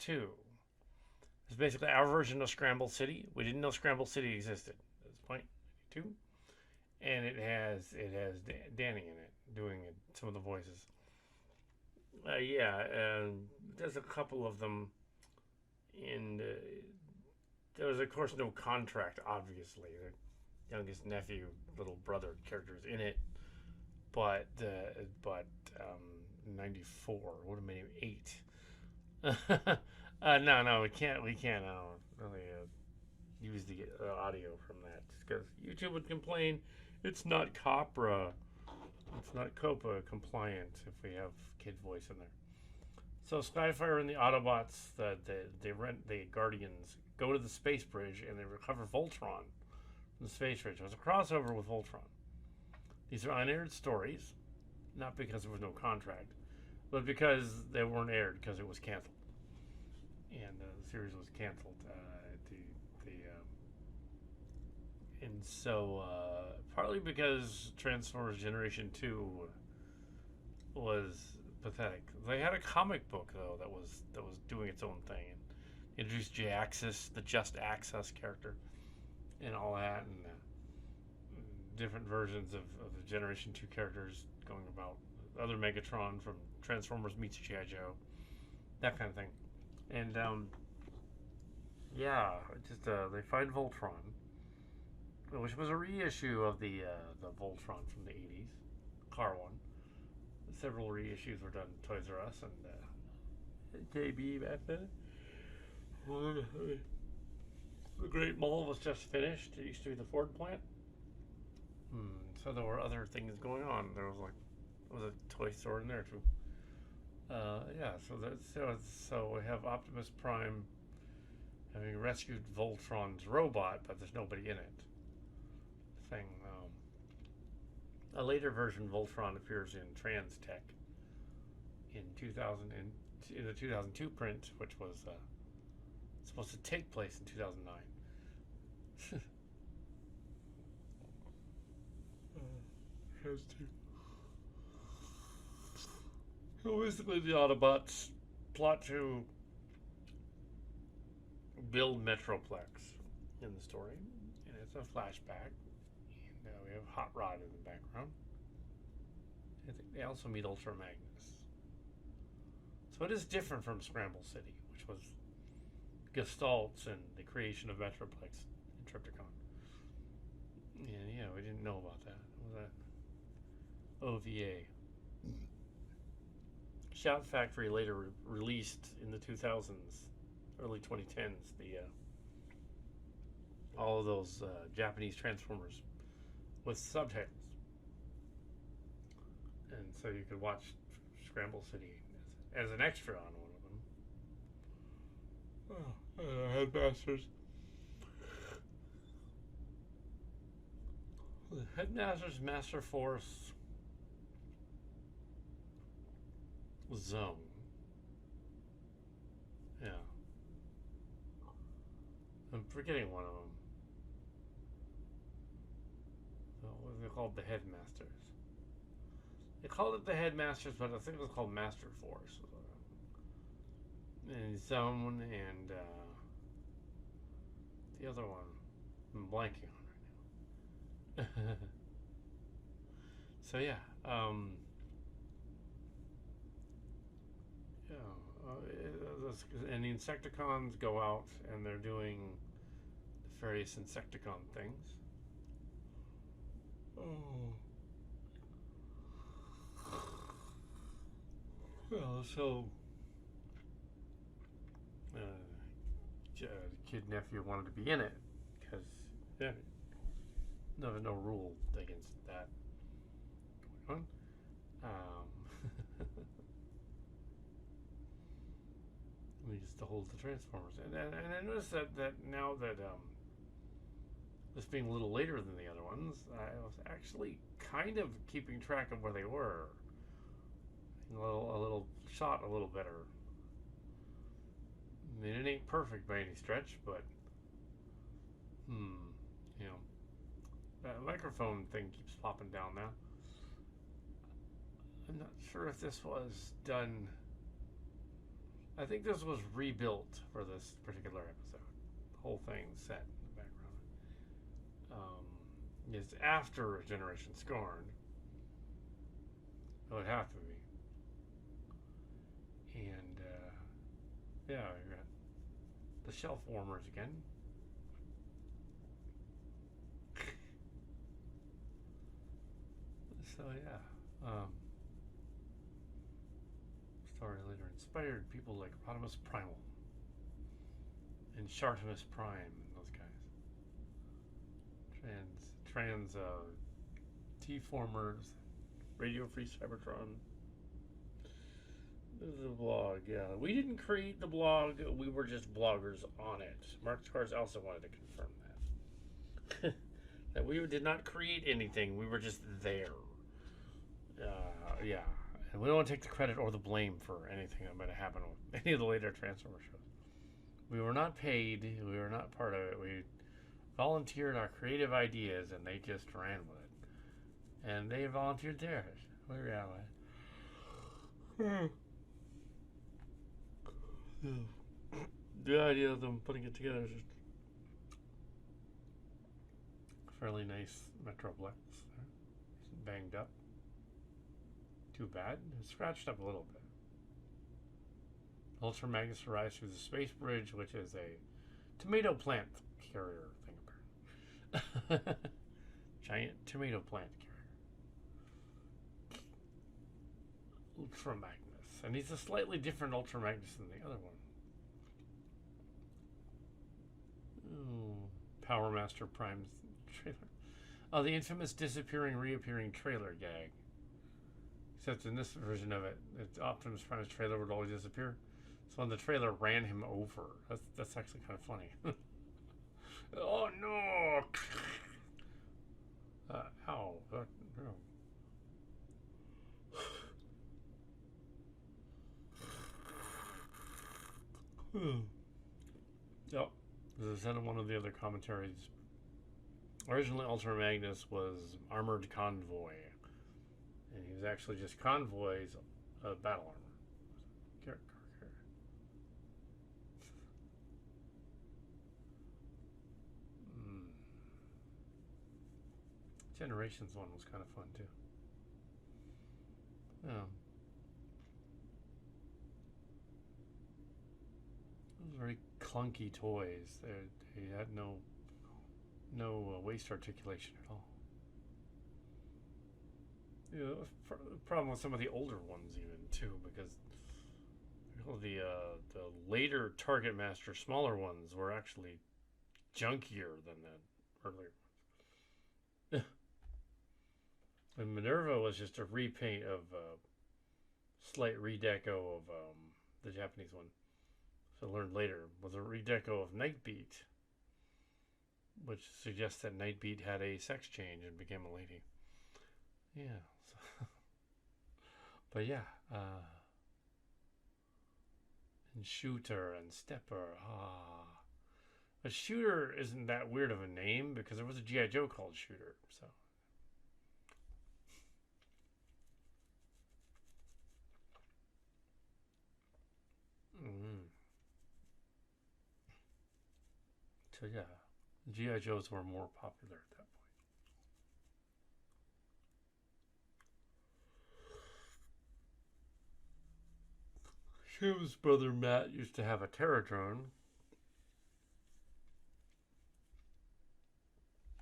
2. It's basically our version of Scramble City. We didn't know Scramble City existed at this point, 2, and it has Danny in it doing some of the voices. Yeah, and there's a couple of them in. There was, of course, no contract. Obviously, the youngest nephew, little brother characters in it, but '94 would have made him 8. No, we can't really use the audio from that because YouTube would complain it's not COPPA, it's not COPPA compliant if we have kid voice in there. So Skyfire and the Autobots, the Guardians, go to the space bridge and they recover Voltron from the space bridge. It was a crossover with Voltron. These are unaired stories, not because there was no contract, but because they weren't aired because it was canceled, and the series was canceled. And so partly because Transformers Generation 2 was pathetic. They had a comic book though that was doing its own thing and introduced J-Axis, the Just Access character, and all that, and different versions of the Generation 2 characters going about other Megatron from Transformers meets G.I. Joe, that kind of thing. And yeah, just they find Voltron, which was a reissue of the Voltron from the 80s, car one. Several reissues were done in Toys R Us and KB back then. The Great Mall was just finished. It used to be the Ford plant. So there were other things going on. There was a toy store in there too. Yeah, so we have Optimus Prime having rescued Voltron's robot, but there's nobody in it. Thing. A later version, Voltron appears in Trans Tech in 2000 in the 2002 print, which was supposed to take place in 2009. Has to. So basically, the Autobots plot to build Metroplex in the story, and it's a flashback. And we have Hot Rod in the background. I think they also meet Ultra Magnus. So it is different from Scramble City, which was Gestalt's and the creation of Metroplex in Triptychon. And yeah, we didn't know about that. What was that? OVA. Shout Factory later released in the 2000s, early 2010s, all of those Japanese Transformers with subtitles, and so you could watch Scramble City as an extra on one of them. Headmasters. The Headmasters Master Force Zone. Yeah. I'm forgetting one of them. So what they called? The Headmasters. They called it the Headmasters, but I think it was called Master Force. And Zone and the other one I'm blanking on right now. So yeah. And the Insecticons go out and they're doing the various Insecticon things. Oh. Well, so kid nephew wanted to be in it because yeah, there was no rule against that going on. We used to hold the Transformers, and I noticed that now that this being a little later than the other ones, I was actually kind of keeping track of where they were. A little shot a little better. I mean, it ain't perfect by any stretch, but you know, that microphone thing keeps popping down now. I'm not sure if this was done I think this was rebuilt for this particular episode. The whole thing set in the background. It's after A Generation Scorned. It would have to be. And, yeah, we got the shelf warmers again. So, yeah. Story later inspired people like Rodimus Primal and Shartimus Prime and those guys. Trans T-formers, Radio Free Cybertron. This is a blog, yeah. We didn't create the blog, we were just bloggers on it. Mark Scars also wanted to confirm that. That we did not create anything, we were just there. Yeah. And we don't want to take the credit or the blame for anything that might have happened with any of the later Transformer shows. We were not paid, we were not part of it. We volunteered our creative ideas and they just ran with it. And they volunteered theirs. We're out of it. The idea of them putting it together is just fairly nice Metroplex. Banged up. Too bad. It's scratched up a little bit. Ultra Magnus arrives through the space bridge, which is a tomato plant carrier thing, apparently. Giant tomato plant carrier. Ultra Magnus. And he's a slightly different Ultra Magnus than the other one. Power Master Prime's trailer. Oh, the infamous disappearing, reappearing trailer gag. Except in this version of it, Optimus Prime's trailer would always disappear. So when the trailer ran him over, that's actually kind of funny. Oh no! Ow. Yep. As I said in one of the other commentaries, originally Ultra Magnus was Armored Convoy. And he was actually just Convoy's battle armor. Generations one was kind of fun too. Yeah. Those very clunky toys. They had no waist articulation at all. Yeah, that was the problem with some of the older ones even too, because the later Target Master smaller ones were actually junkier than the earlier ones. And Minerva was just a repaint of slight redeco of the Japanese one. So I learned later was a redeco of Nightbeat, which suggests that Nightbeat had a sex change and became a lady. Yeah. So but yeah, and Shooter and Stepper. But Shooter isn't that weird of a name because there was a G.I. Joe called Shooter. So. So yeah, G.I. Joes were more popular at that point. Shim's brother Matt used to have a Terradrone.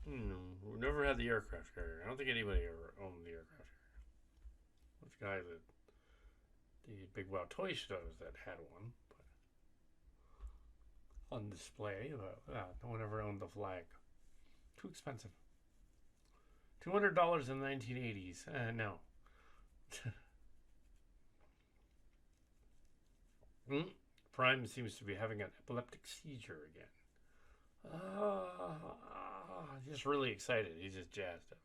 We never had the aircraft carrier. I don't think anybody ever owned the aircraft carrier. Those guys at the Big Wow Toy shows that had one, but on display. But no one ever owned the flag. Too expensive. $200 in the 1980s. No. Prime seems to be having an epileptic seizure again. Just really excited. He's just jazzed up.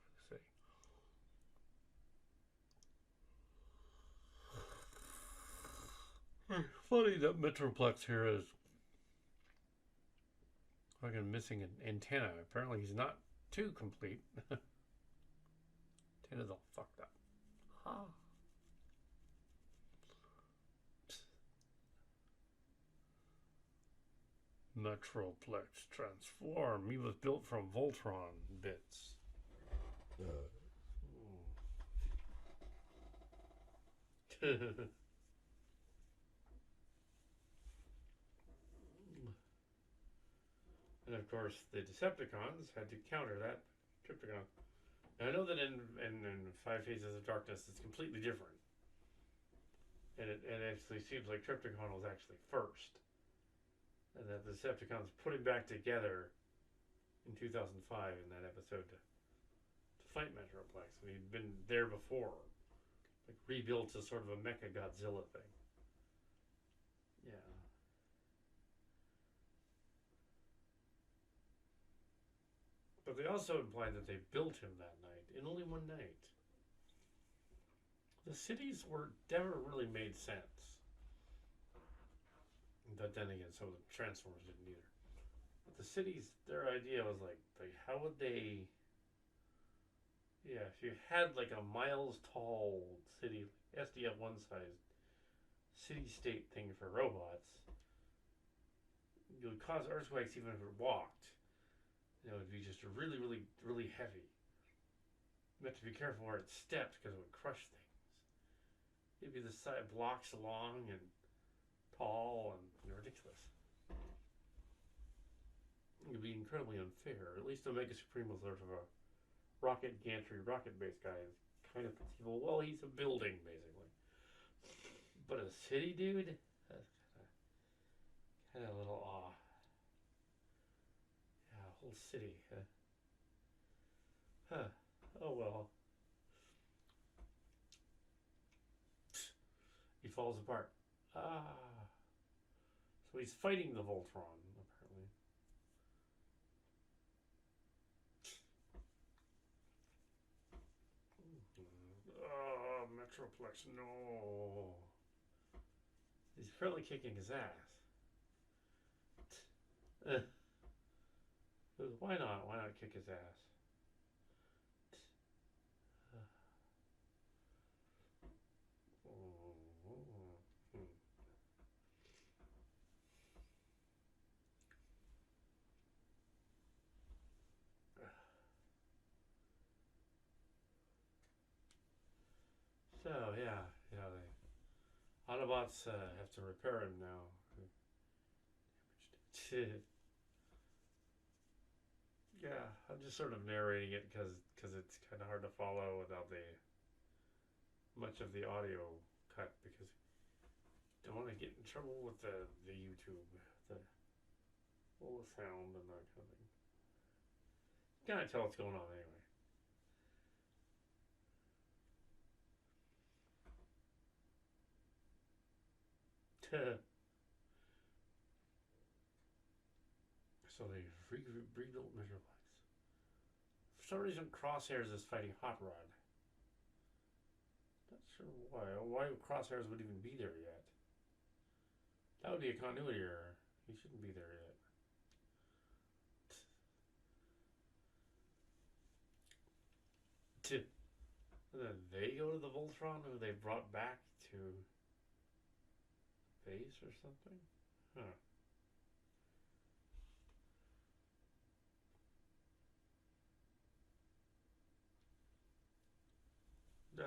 Funny that Metroplex here is fucking missing an antenna. Apparently he's not too complete. Antenna's all fucked up. Metroplex transform. He was built from Voltron bits. And of course, the Decepticons had to counter that Trypticon. Now, I know that in Five Phases of Darkness, it's completely different. And it actually seems like Trypticon was actually first. And that the Decepticons put him back together in 2005 in that episode to fight Metroplex. And he'd been there before. Like rebuilt as sort of a Mecha Godzilla thing. Yeah. But they also implied that they built him that night, in only one night. The cities never really made sense. But then again, some of the Transformers didn't either. But the cities, their idea was like how would they... Yeah, if you had like a miles tall city, SDF-1 sized city-state thing for robots, it would cause earthquakes even if it walked. It would be just really, really, really heavy. You have to be careful where it steps because it would crush things. It'd be the side blocks long and tall and ridiculous. It would be incredibly unfair. At least Omega Supreme was sort of a rocket gantry, rocket-based guy. Is kind of conceivable. Well, he's a building basically, but a city dude. That's kind of a little off. Whole city. Oh well. He falls apart. So he's fighting the Voltron, apparently. Metroplex, no. He's apparently kicking his ass. Why not? Why not kick his ass? So yeah, the Autobots have to repair him now. Yeah, I'm just sort of narrating it because it's kind of hard to follow without much of the audio cut, because I don't want to get in trouble with the YouTube, all the sound and that kind of thing. You can't tell what's going on anyway. So they rebuilt Metroplex. For some reason, Crosshairs is fighting Hot Rod. Not sure why. Why Crosshairs would even be there yet. That would be a continuity error. He shouldn't be there yet. And then they go to the Voltron, who they brought back to base or something? Huh. Man.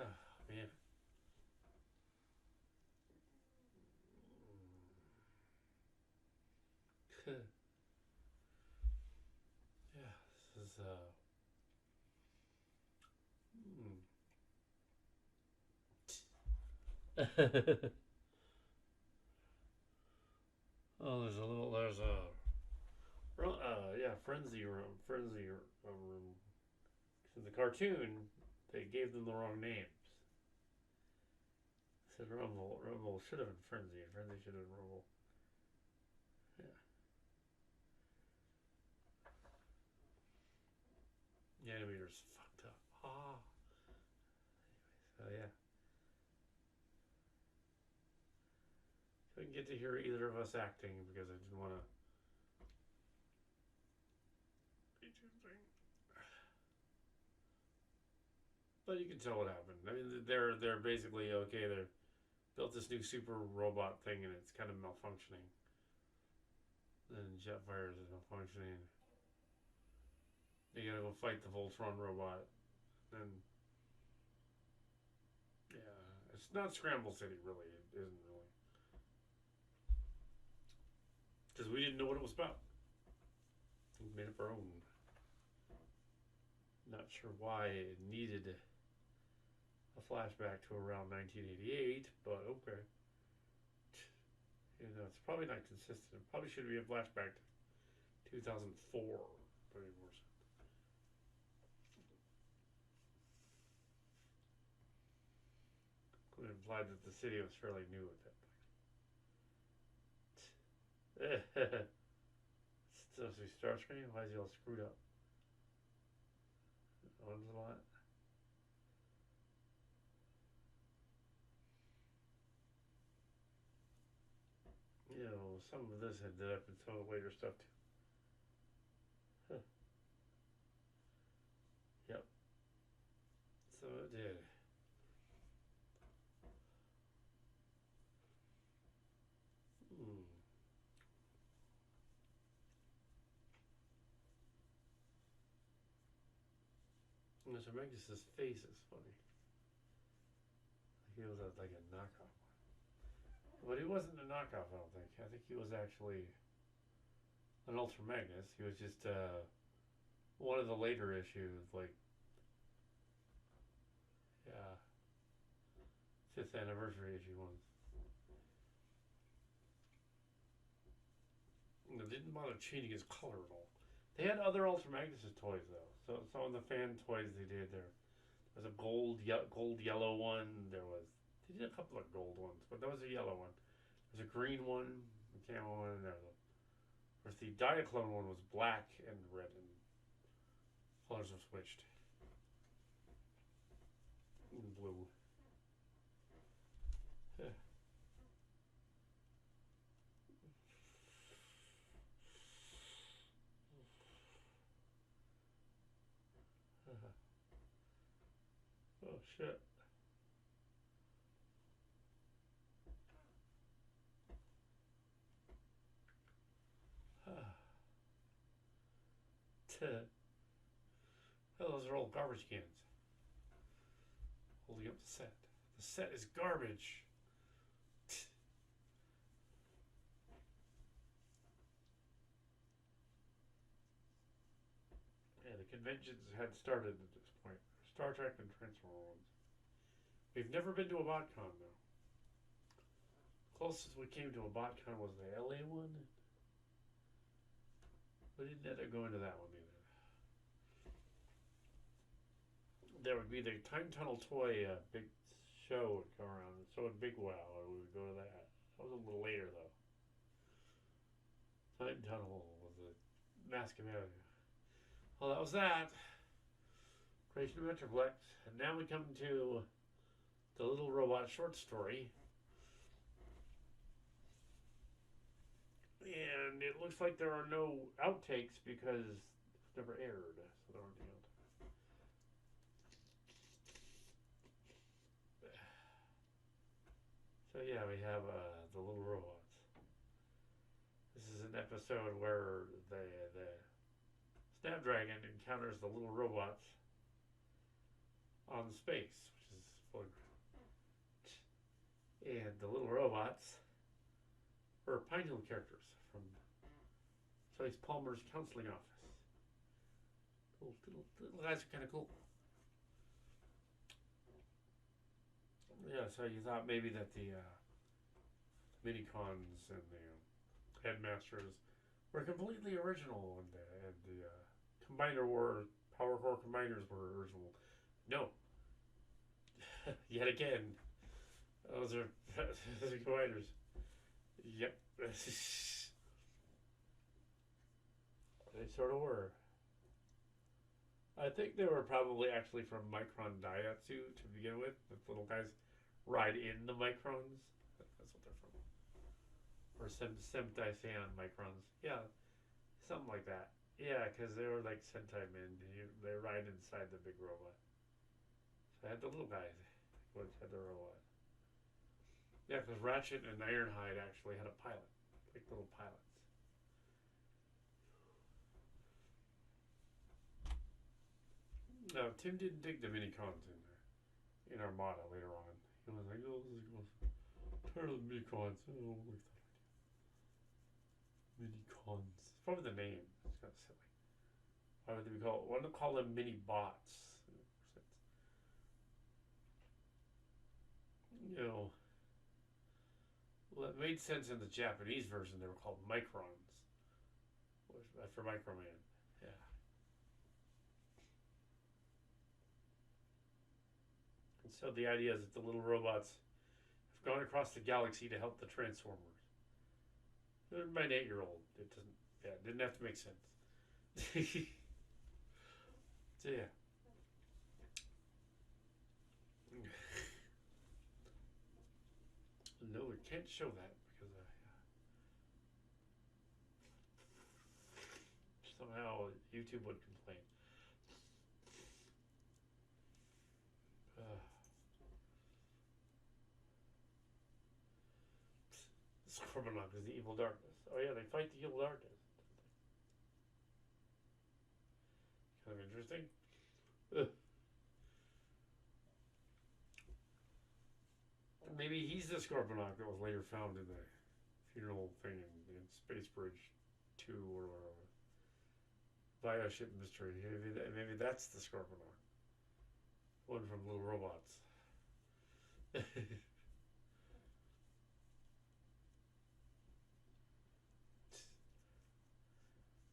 Yeah, this is Oh, there's a frenzy room. In the cartoon, they gave them the wrong names. It said Rumble. Rumble should have been Frenzy. Frenzy should have been Rumble. Yeah. The animator's fucked up. So yeah. Couldn't get to hear either of us acting because I didn't want to. But you can tell what happened. I mean, they're basically okay. They built this new super robot thing, and it's kind of malfunctioning. And jet fires is functioning. You gotta go fight the Voltron robot. And yeah, it's not Scramble City, really. It isn't really. Because we didn't know what it was about. We made up our own. Not sure why it needed a flashback to around 1988, but okay. You know, it's probably not consistent. It probably should be a flashback to 2004. But more so. Could imply that the city was fairly new at that point. Still see Starscream? Why is he all screwed up? Owns a lot. You know, some of this ended up in some of the later stuff too. Huh. Yep. So it did. Hmm. Mr. Magnus's face is funny. He was like a knockoff. But he wasn't a knockoff, I don't think. I think he was actually an Ultra Magnus. He was just one of the later issues, like, yeah, 5th anniversary issue ones. And they didn't bother changing his color at all. They had other Ultra Magnus toys, though. So some of the fan toys they did there. There was a gold yellow one. They did a couple of gold ones, but there was a yellow one. There's a green one, a camo one, and whereas the Diaclone one was black and red, and colors were switched. And blue. Oh shit. Oh, those are old garbage cans. Holding up the set. The set is garbage. Yeah, the conventions had started at this point. Star Trek and Transformer ones. We've never been to a BotCon though. Closest we came to a BotCon was the LA one. We didn't end up going to that one either. There would be the Time Tunnel toy big show would come around. So would Big Wow, or we would go to that. That was a little later though. Time Tunnel was a mass community. Well, that was that. Creation of Metroplex. And now we come to the Little Robot short story. And it looks like there are no outtakes because it's never aired. So there aren't any outtakes. So yeah, we have the Little Robots. This is an episode where the Snapdragon encounters the Little Robots on space, which is fun. And the Little Robots are Pine Hill characters from Joyce Palmer's counseling office. Little guys are kind of cool. Yeah, so you thought maybe that the mini-cons and the headmasters were completely original, and the Combiner War Power Core Combiners were original. No. Yet again, those are Combiners. Yep. They sort of were. I think they were probably actually from Micron Daihatsu to begin with. The little guys ride in the Microns. That's what they're from. Or Semtai-san Microns. Yeah, something like that. Yeah, because they were like Sentai men. They ride inside the big robot. So I had the little guys, which had the robot. Yeah, because Ratchet and Ironhide actually had a pilot, like little pilots. Now, Tim didn't dig the mini cons in Armada later on. He was like, oh, this is tired of the mini cons. I don't like that idea. Mini cons. It's probably the name. It's kind of silly. Why would they call it? Why don't they call them mini bots? You know, well, it made sense in the Japanese version. They were called microns, for Microman. Yeah. And so the idea is that the little robots have gone across the galaxy to help the Transformers. My 8-year-old, it doesn't. Yeah, it didn't have to make sense. So yeah. No, we can't show that because somehow YouTube would complain. Scorponok is the evil darkness. Oh yeah, they fight the evil darkness. Kind of interesting. Maybe he's the Scorponok that was later found in the funeral thing in Space Bridge 2 or Bioship Mystery. Maybe that's the Scorponok. One from Little Robots.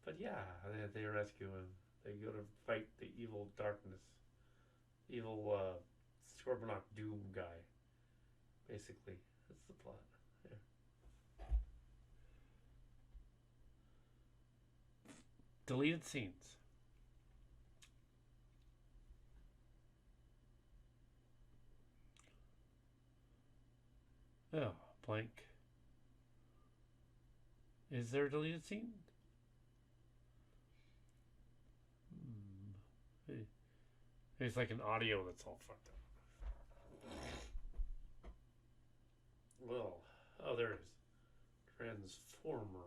But yeah, they rescue him. They go to fight the evil darkness. Evil Scorponok Doom guy. Basically, that's the plot. Yeah. Deleted scenes. Oh, blank. Is there a deleted scene? It's like an audio that's all fucked up. Well, oh, there it is. Transformer.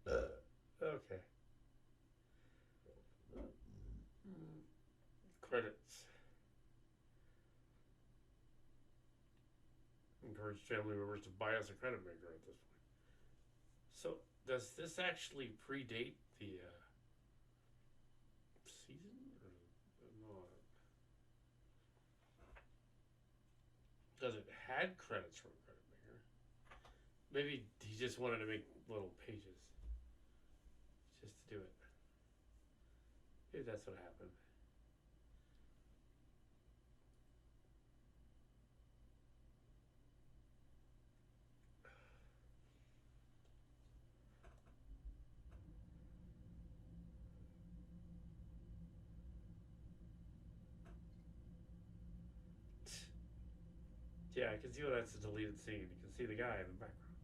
Okay. Credits. Encourage family members to buy us a credit maker at this point. So, does this actually predate the season? Or not? Does it had credits from credit maker? Maybe he just wanted to make little pages. Just to do it. Maybe that's what happened. Yeah, I can see why that's a deleted scene. You can see the guy in the background.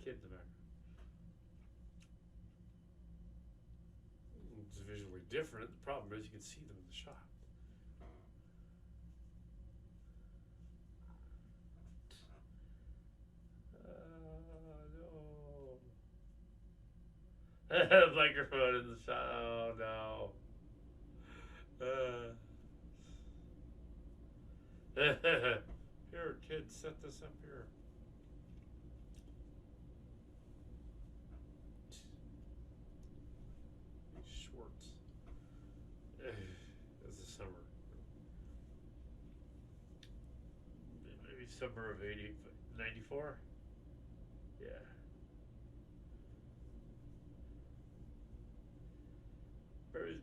Kid in the background. It's visually different. The problem is you can see them in the shot. No. Microphone in the shot. Oh no. Here, kids, set this up here. Schwartz. This is summer. Maybe summer of 94? Yeah.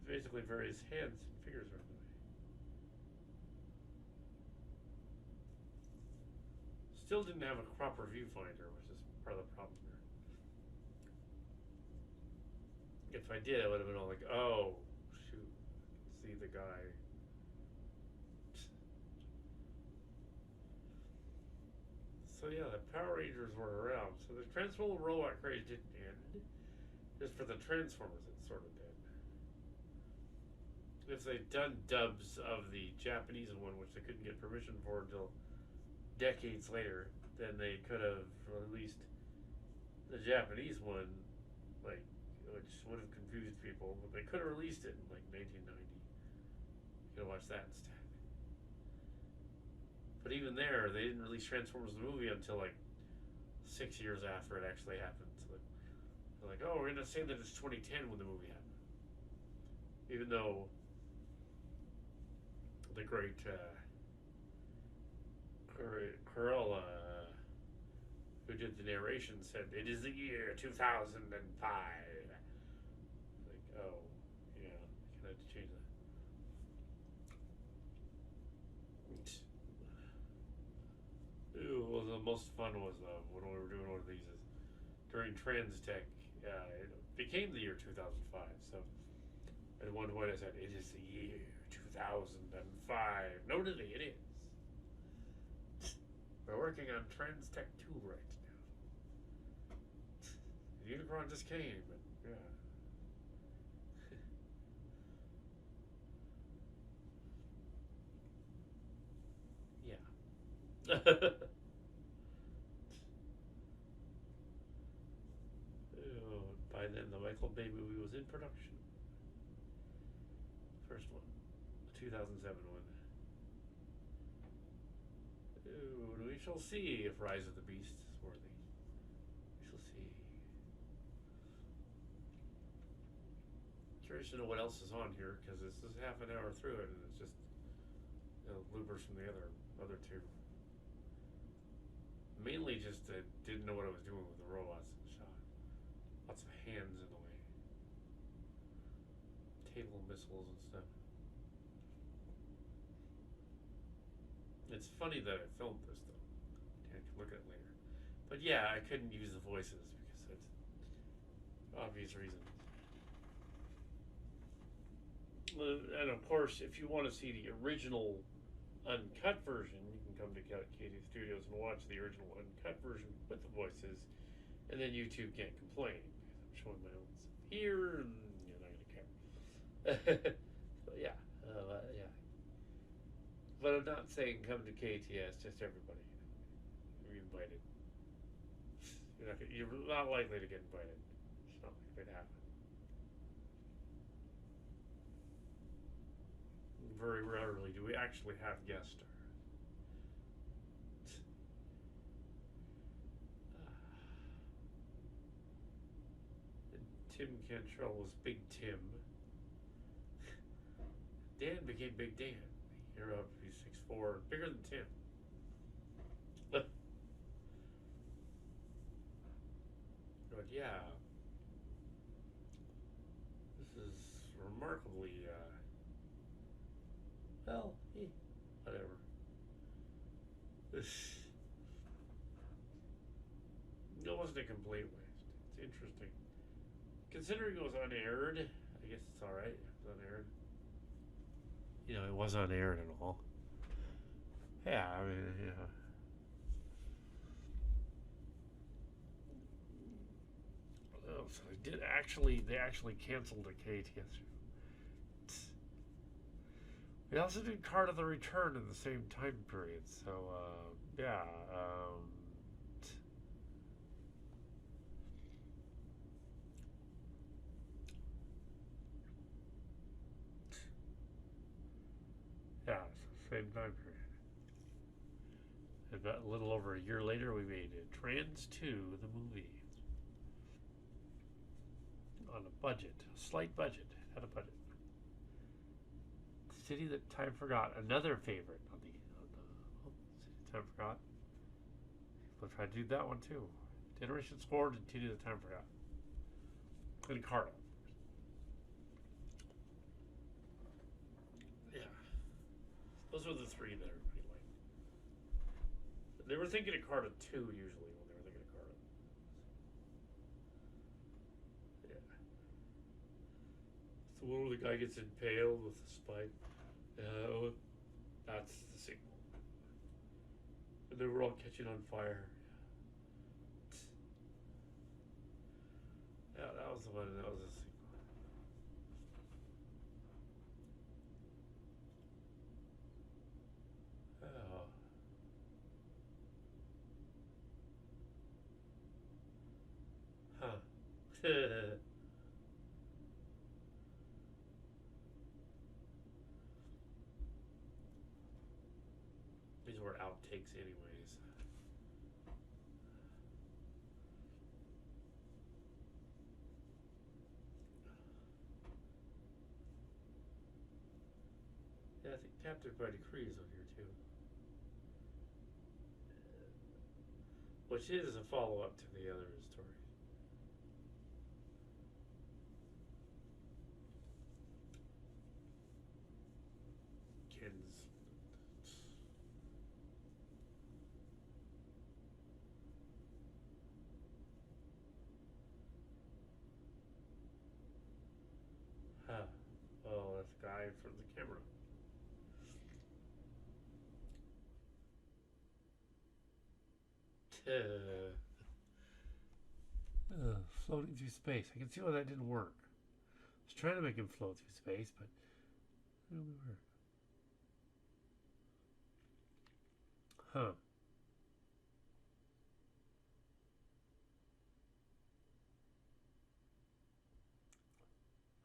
Basically various hands and fingers are moving. Still didn't have a proper viewfinder, which is part of the problem here. If I did, I would have been all like, oh, shoot, see the guy. So yeah, the Power Rangers were around. So the Transformer robot craze didn't end. Just for the Transformers, it sort of did. If they'd done dubs of the Japanese one, which they couldn't get permission for until decades later, then they could have released The Japanese one, like, which would have confused people, but they could have released it in like 1990. You could have watched that instead. But even there, they didn't release Transformers the movie until like 6 years after it actually happened. So they're like, oh, we're gonna say that it's 2010 when the movie happened, even though the great Corolla, who did the narration, said it is the year 2005. Like, oh, yeah, I had to change that. Ooh, well, the most fun was when we were doing one of these is during Trans Tech. It became the year 2005. So at one point I said, it is the year 2005. Notably, it is. We're working on Trans Tech 2 right now. The Unicron just came, but yeah. Yeah. By then, the Michael Bay movie was in production. First one, the 2007 one. We shall see if Rise of the Beast is worthy. We shall see. Curious to know what else is on here, because this is half an hour through it, and it's just bloopers from the other two. Mainly just didn't know what I was doing with the robots in the shot. Lots of hands in the way. Table missiles and stuff. It's funny that I filmed this though. I can look at it later. But yeah, I couldn't use the voices because it's obvious reasons. And of course, if you want to see the original uncut version, you can come to KT Studios and watch the original uncut version with the voices, and then YouTube can't complain because I'm showing my own stuff here, and you're not gonna care. So yeah, yeah. But I'm not saying come to KTS, just everybody. You're invited. You're not likely to get invited. It's not likely to happen. Very rarely do we actually have guest stars. Tim Cantrell was Big Tim. Dan became Big Dan. You're up, he's 6'4", bigger than Tim. But yeah, this is remarkably, well, whatever. It wasn't a complete waste. It's interesting. Considering it was unaired, I guess it's alright. It was unaired. You know, it was unaired and all. Yeah, I mean, yeah. Oh, so they actually canceled the KTS. We also did Card of the Return in the same time period, so, yeah, yeah, same time period. About a little over a year later, we made Trans 2, the movie. On a budget, a slight budget, had a budget. City That Time Forgot, another favorite on the City That Time Forgot. We'll try to do that one too. Generation Scorned and City That Time Forgot. And Carta. Yeah. Those were the three that everybody liked. They were thinking of Carta 2 usually when they were thinking of Carta. Yeah. It's the one where the guy gets impaled with the spike. That's the sequel. And they were all catching on fire. Yeah, that was the one. That was the sequel. Oh. These were outtakes, anyways. Yeah, I think Captive by Decree is on here too. Which is a follow up to the other story. Kids. Huh. Oh, that's the guy in front of the camera. Floating through space. I can see why that didn't work. I was trying to make him float through space, but it didn't work. Huh.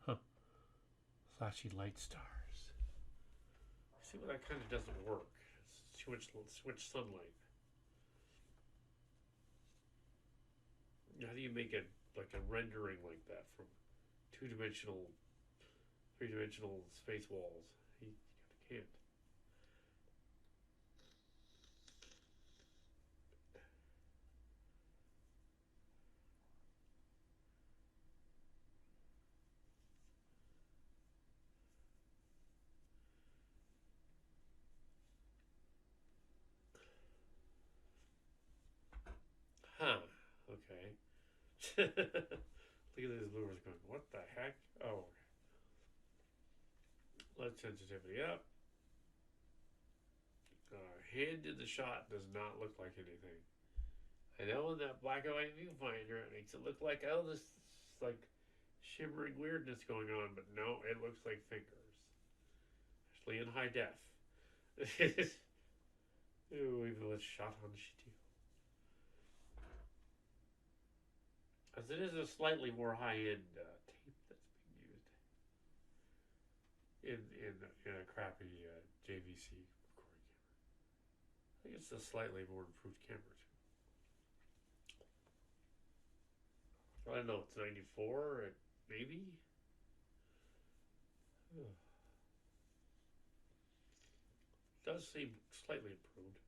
Huh. Flashy light stars. See, well, that kind of doesn't work. Switch sunlight. How do you make it like a rendering like that from two-dimensional, three-dimensional space walls? You can't. Huh. Okay. Look at these movers going, what the heck? Oh, okay. Let sensitivity up. Hand in the shot does not look like anything. I know in that black and white viewfinder it makes it look like, oh, this like shimmering weirdness going on, but no, it looks like fingers. Especially in high def. Ooh, even with shot on steel. As it is a slightly more high-end tape that's being used in a crappy JVC recording camera. I think it's a slightly more improved camera too. I don't know. It's 94, maybe. Ugh. Does seem slightly improved.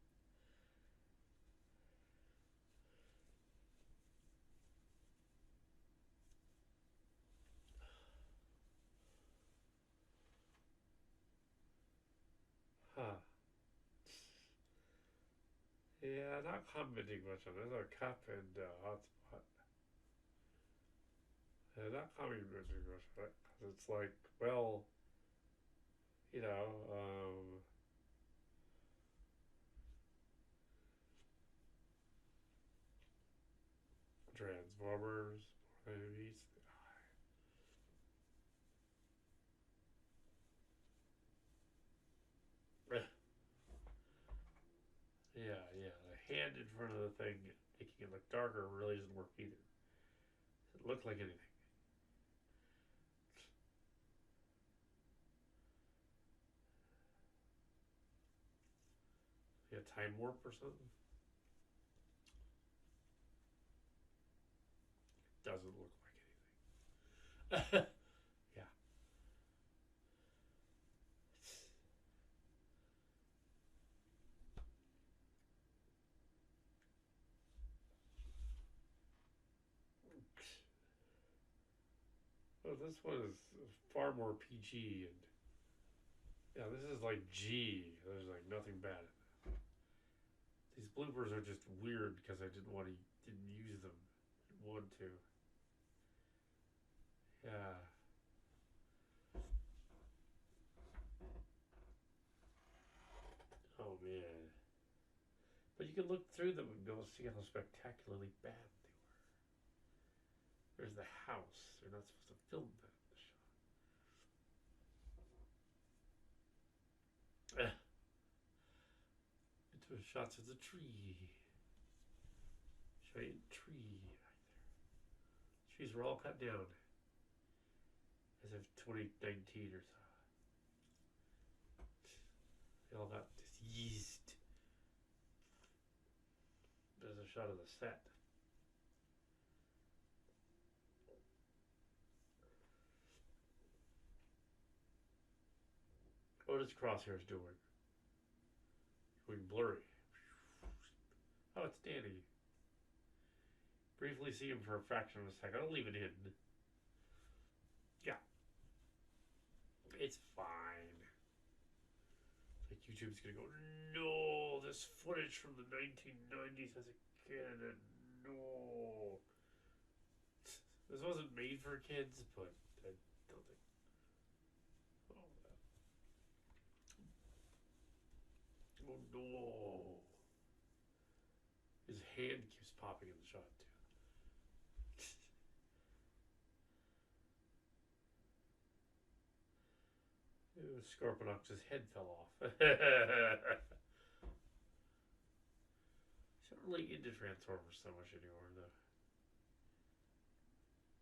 Huh. Yeah, not commenting much on this. Our cup and hotspot. Yeah, not commenting much on it because it's like, well, you know, Transformers, movies. Yeah, yeah. The hand in front of the thing, making it look darker, really doesn't work either. It looked like anything. Yeah, time warp or something. Doesn't look like anything. Yeah. Well, this one is far more PG, and yeah, this is like G. There's like nothing bad in it. These bloopers are just weird because I didn't use them. Didn't want to. Yeah. Oh man. But you can look through them and go see how spectacularly bad they were. There's the house. They're not supposed to film that in the shot. Into shots of the tree. Giant tree right there. Trees were all cut down as of 2019 or so. They all got diseased. There's a shot of the set. What is Crosshairs doing? Going blurry. Oh, it's Danny. Briefly see him for a fraction of a second. I'll leave it in. Yeah. It's fine. Like YouTube's gonna go, no, this footage from the 1990s as a kid, and no. This wasn't made for kids, but I don't think. Oh no. His hand keeps popping in the shot, too. Scorponok's head fell off. He's not really into Transformers so much anymore, though.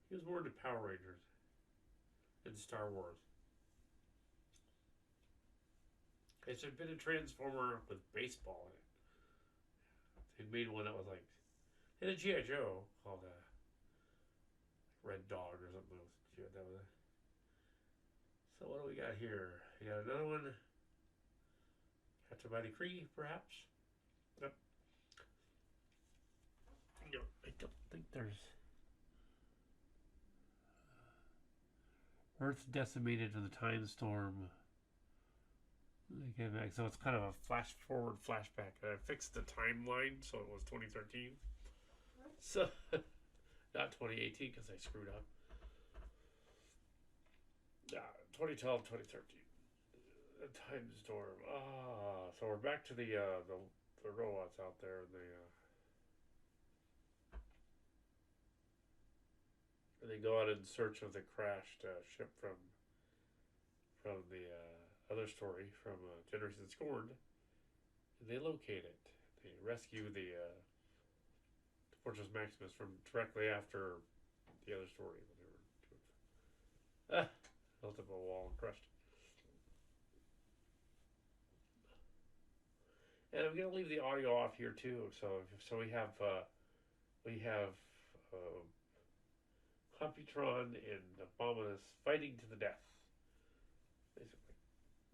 He was more into Power Rangers and Star Wars. It should have been a Transformer with baseball in it. They made one that was like, in a G.I. Joe called Red Dog or something. That was it. So what do we got here? We got another one. Captain Mighty Kree, perhaps? Yep. No, I don't think there's... Earth decimated from the time storm. So it's kind of a flash forward flashback. I fixed the timeline so it was 2013. So, not 2018 because I screwed up. 2012, 2013. The time storm. So we're back to the robots out there. They go out in search of the crashed ship from the other story from Generation Scorned. And they locate it. They rescue the Fortress Maximus from directly after the other story when they were doing. Built up a wall and crushed. And I'm gonna leave the audio off here too. So we have Computron and Abominus fighting to the death. Basically.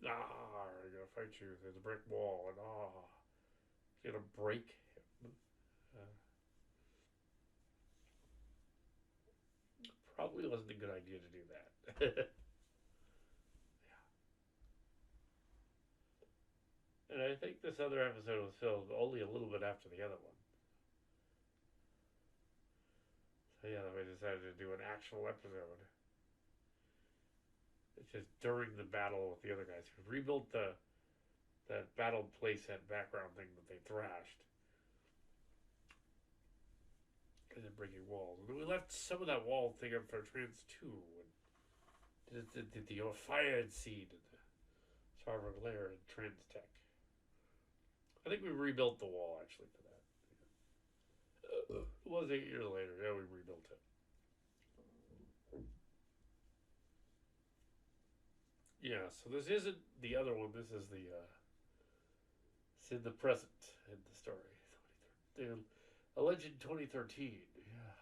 I'm gonna fight you. There's a brick wall, and it's gonna break him. Probably wasn't a good idea to do that. Yeah. And I think this other episode was filmed only a little bit after the other one. So yeah, we decided to do an actual episode. It's just during the battle with the other guys. We rebuilt that battle playset background thing that they thrashed. And then breaking walls. And we left some of that wall thing up for Trans 2. And did the fired scene in the Sarver Lair in Trans Tech. I think we rebuilt the wall actually for that. It was 8 years later. Yeah, we rebuilt it. Yeah, so this isn't the other one. This is it's in the present in the story. The alleged 2013. Yeah.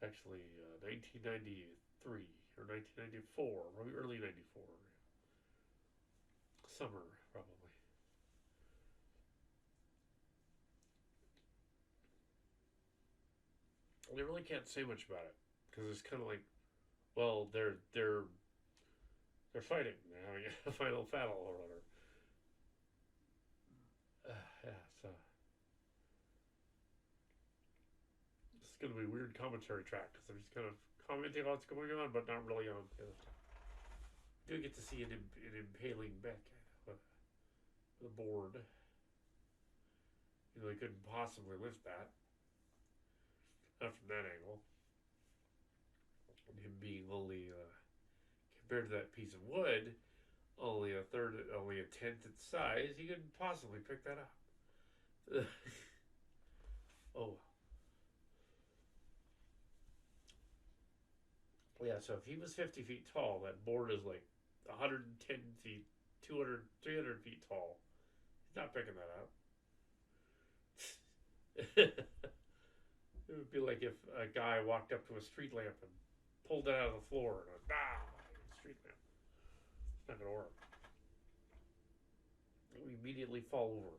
Actually, 1993 or 1994, maybe early 94. Summer, probably. And I really can't say much about it because it's kind of like, well, they're fighting. They're having a final battle or whatever. Yeah, so this is going to be a weird commentary track because I'm just kind of commenting on what's going on, but not really on the other stuff. Do get to see an impaling Beck with a board. You know, they couldn't possibly lift that. Not from that angle. And him being only, compared to that piece of wood, only a tenth its size, he couldn't possibly pick that up. Oh well. Yeah, so if he was 50 feet tall, that board is like 110 feet, 200, 300 feet tall. He's not picking that up. It would be like if a guy walked up to a street lamp and pulled it out of the floor and went, street lamp. It's not going to work. It would immediately fall over.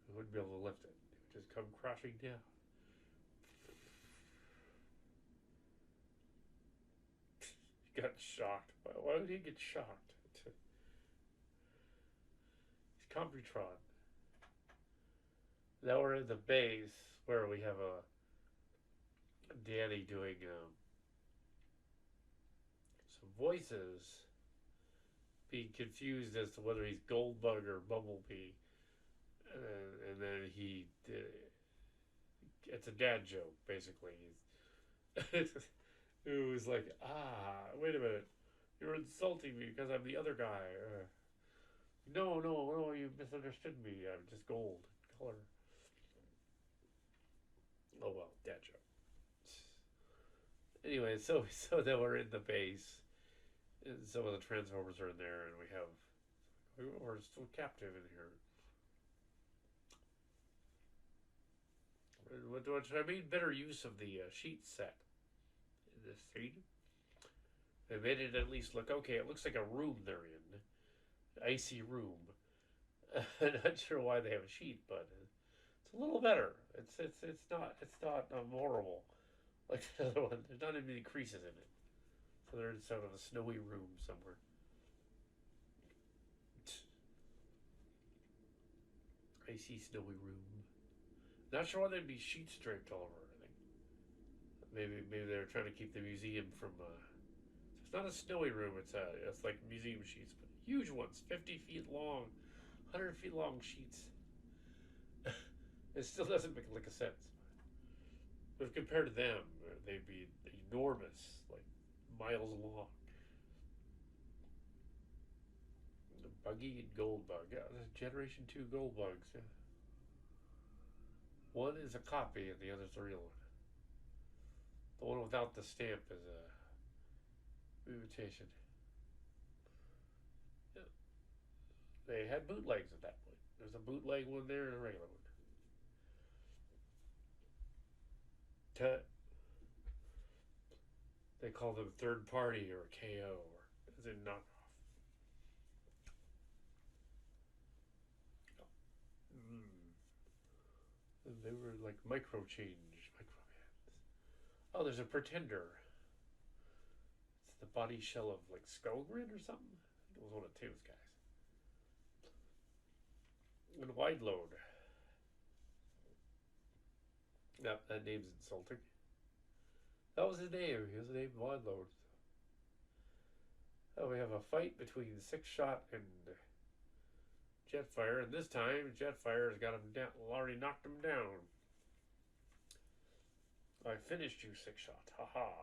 It wouldn't be able to lift it. It would just come crashing down. He got shocked. Why would he get shocked? He's Computron. Now we're in the base where we have a Danny doing some voices, being confused as to whether he's Goldbug or Bumblebee, and then he it's a dad joke basically. It was like, wait a minute, you're insulting me because I'm the other guy. No, you misunderstood me. I'm just gold color. Oh well, dad joke. Anyway, so then we're in the base, and some of the Transformers are in there, and we're still captive in here. Which I made better use of the sheet set in this scene. They made it at least look okay. It looks like a room they're in, icy room. I'm not sure why they have a sheet, but it's a little better. It's not horrible like the other one. There's not many creases in it, so they're in sort of a snowy room somewhere. Icy snowy room. Not sure why there'd be sheets draped all over everything. Maybe they're trying to keep the museum from. So it's not a snowy room. It's like museum sheets, but huge ones, 50 feet long, 100 feet long sheets. It still doesn't make like a sense. But if compared to them, they'd be enormous, like miles long. The Buggy and Goldbug. Yeah, there's Generation 2 Goldbugs. Yeah. One is a copy and the other's the real one. The one without the stamp is a imitation. Yeah. They had bootlegs at that point. There's a bootleg one there and a regular one. They call them third party or KO, or as in knockoff. And they were like micro bands. Oh, there's a pretender. It's the body shell of like Skullgrin or something. I think it was one of Tim's guys. And Wide Load. No, that name's insulting. That was his name. He was named Wide Load. Oh, we have a fight between Six Shot and Jetfire, and this time Jetfire's got him down, already knocked him down. I finished you, Six Shot. Ha ha.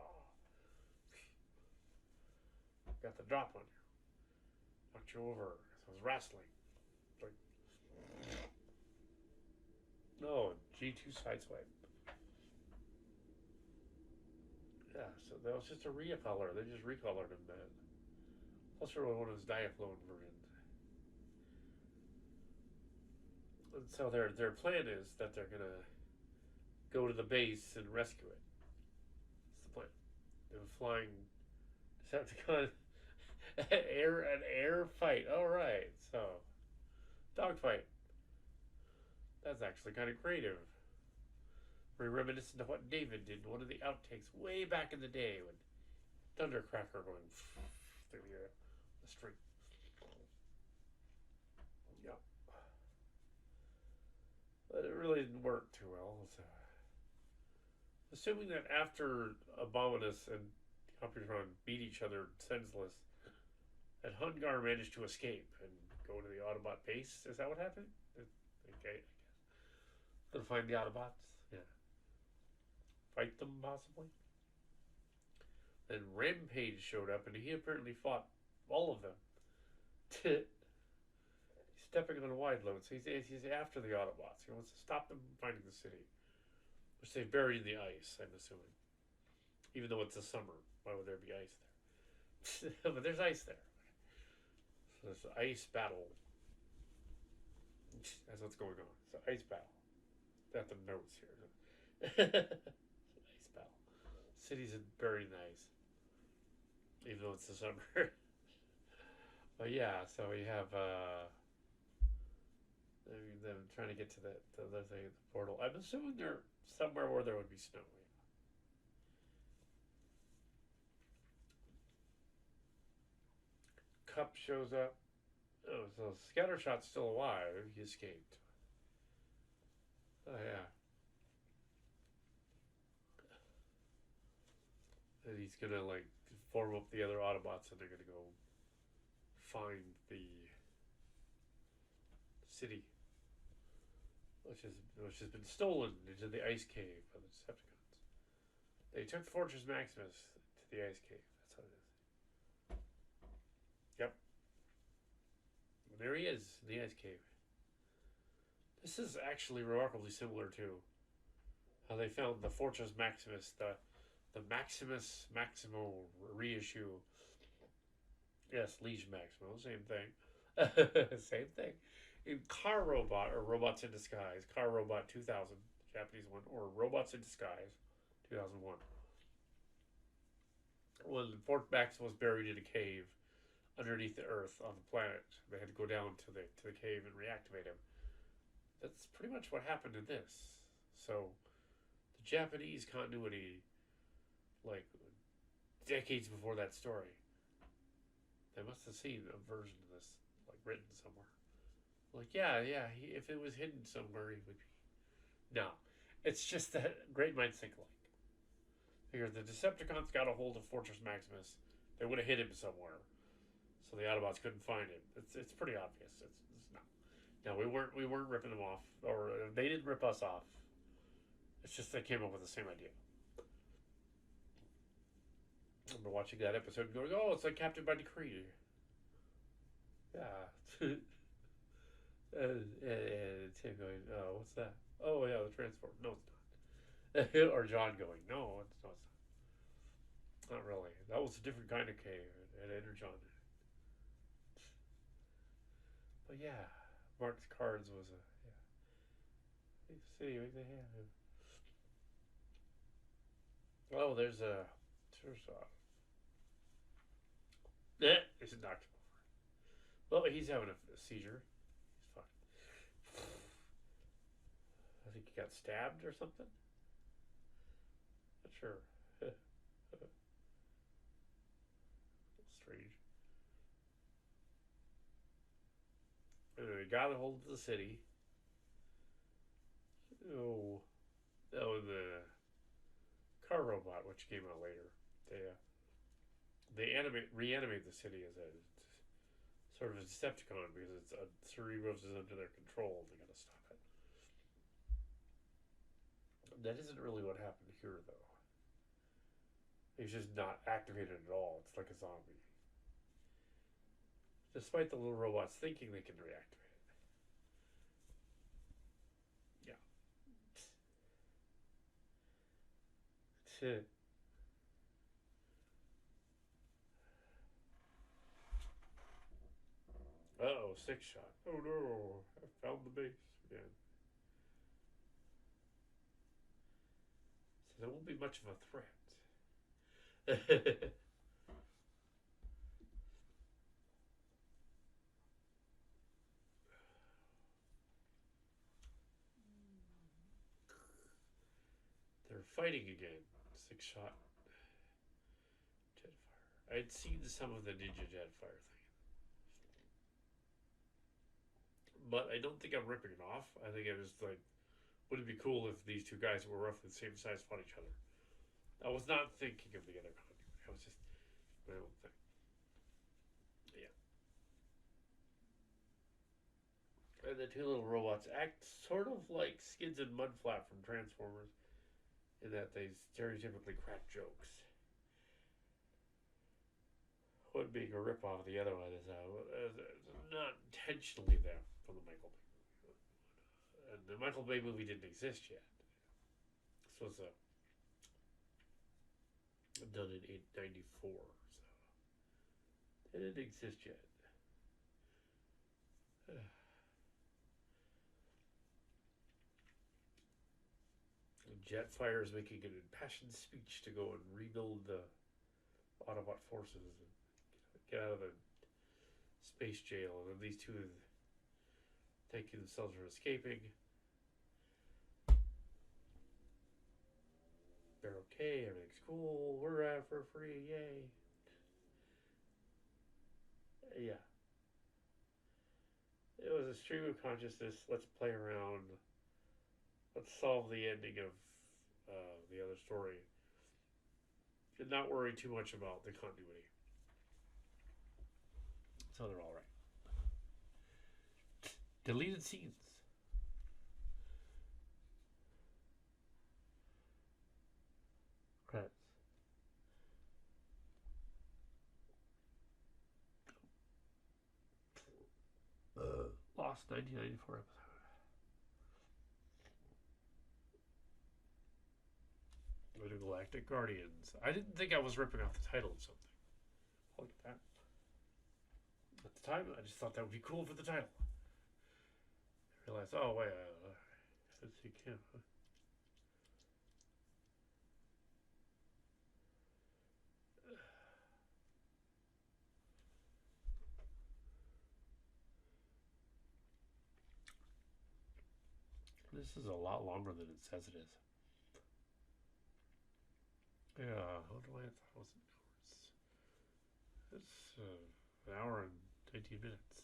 Got the drop on you. Knocked you over. So I was wrestling. Like, no, G2 sideswipe. Yeah, so that was just a recolor. They just recolored him that. Plus, for one of his Diaflone versions. And so their plan is that they're gonna go to the base and rescue it. That's the plan. They're flying Decepticon an air fight. All right, so dogfight. That's actually kind of creative. Very reminiscent of what David did in one of the outtakes way back in the day when Thundercracker going through the street. Yeah. But it really didn't work too well. So, assuming that after Abominus and Computron beat each other senseless, that Hungar managed to escape and go to the Autobot base. Is that what happened? Okay, I guess. Gonna find the Autobots? Yeah. Fight them, possibly? Then Rampage showed up, and he apparently fought all of them. He's stepping on a wide load, so he's after the Autobots. He wants to stop them from finding the city, which they've buried in the ice, I'm assuming. Even though it's the summer, why would there be ice there? But there's ice there. So there's an ice battle. That's what's going on. It's an ice battle. Got the notes here. Ice battle. Cities are buried in ice, even though it's the summer. But yeah, so we have them trying to get to the other thing, the portal. I'm assuming they're somewhere where there would be snow. Cup shows up. Oh, so Scattershot's still alive. He escaped. Oh yeah. And he's gonna like form up the other Autobots, and they're gonna go find the city, which has been stolen into the ice cave by the Decepticons. They took Fortress Maximus to the ice cave. That's how it is. Yep. There he is, in the ice cave. This is actually remarkably similar to how they found the Fortress Maximus, the Maximus Maximo reissue. Yes, Legion Maximo, same thing. Same thing. In Car Robot, or Robots in Disguise, Car Robot 2000, Japanese one, or Robots in Disguise 2001. When Fort Max was buried in a cave underneath the earth on the planet, they had to go down to the cave and reactivate him. That's pretty much what happened in this. So, the Japanese continuity, like decades before that story, they must have seen a version of this, like written somewhere. Like, yeah, if it was hidden somewhere, he would be. No, it's just that great minds think alike. Because the Decepticons got a hold of Fortress Maximus, they would have hid him somewhere, so the Autobots couldn't find him. It's pretty obvious. It's not. No, we weren't ripping them off, or they didn't rip us off. It's just they came up with the same idea. I remember watching that episode and going, "Oh, it's like Captain by Decree." Yeah. And Tim going, "Oh, what's that? Oh, yeah, the transport." No, it's not. Or John going, "No, it's not. Not really. That was a different kind of cave. It entered John." But yeah, Mark's Cards was a city. What the hell? Oh, there's a. It's knocked him over. Well, he's having a seizure. He's fine. I think he got stabbed or something. Not sure. Strange. Anyway, got a hold of the city. Oh, the Car Robot, which came out later. They reanimate the city as a sort of a Decepticon because it's Cerebros is under their control. They gotta stop it. That isn't really what happened here, though. He's just not activated at all. It's like a zombie. Despite the little robots thinking they can reactivate it. Yeah. Uh-oh, 6-shot. Oh no, I found the base again. So there won't be much of a threat. They're fighting again. 6-shot Jetfire. I'd seen some of the Ninja Jetfire thing. But I don't think I'm ripping it off. I think I was like, would it be cool if these two guys who were roughly the same size fought each other? I was not thinking of the other continuity. I was just my own thing. Yeah. And the two little robots act sort of like Skids and Mudflap from Transformers, in that they stereotypically crack jokes. One being a ripoff of the other one is not intentionally there from the Michael Bay movie. And the Michael Bay movie didn't exist yet. This was a done in 1994, so it didn't exist yet. Jetfire's making an impassioned speech to go and rebuild the Autobot forces and get out of the space jail. And then these two thanking themselves for escaping. They're okay, everything's cool, we're out for free, yay. Yeah. It was a stream of consciousness. Let's play around. Let's solve the ending of the other story. And not worry too much about the continuity. So they're all right. Deleted scenes. Credits. Lost 1994 episode. Galactic Guardians. I didn't think I was ripping off the title of something. Look at that. At the time, I just thought that would be cool for the title. I realized, oh wait, let's see, can. This is a lot longer than it says it is. Yeah, how do I thought it was hours? It's an hour and 19 minutes.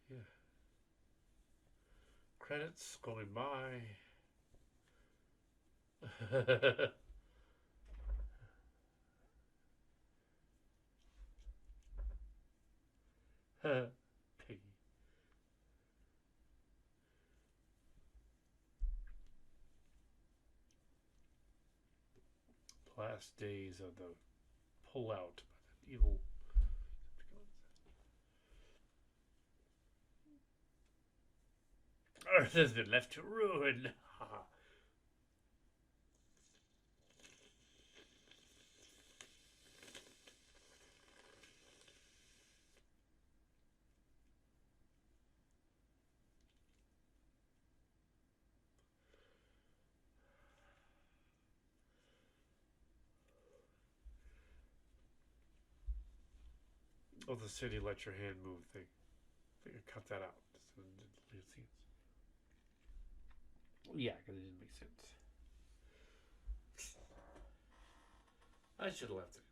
Yeah. Credits going by. Piggy. Last days of the pullout by the evil Earth has been left to ruin. Oh, the city let your hand move thing. I think I cut that out. Yeah, because it didn't make sense. I should have left it.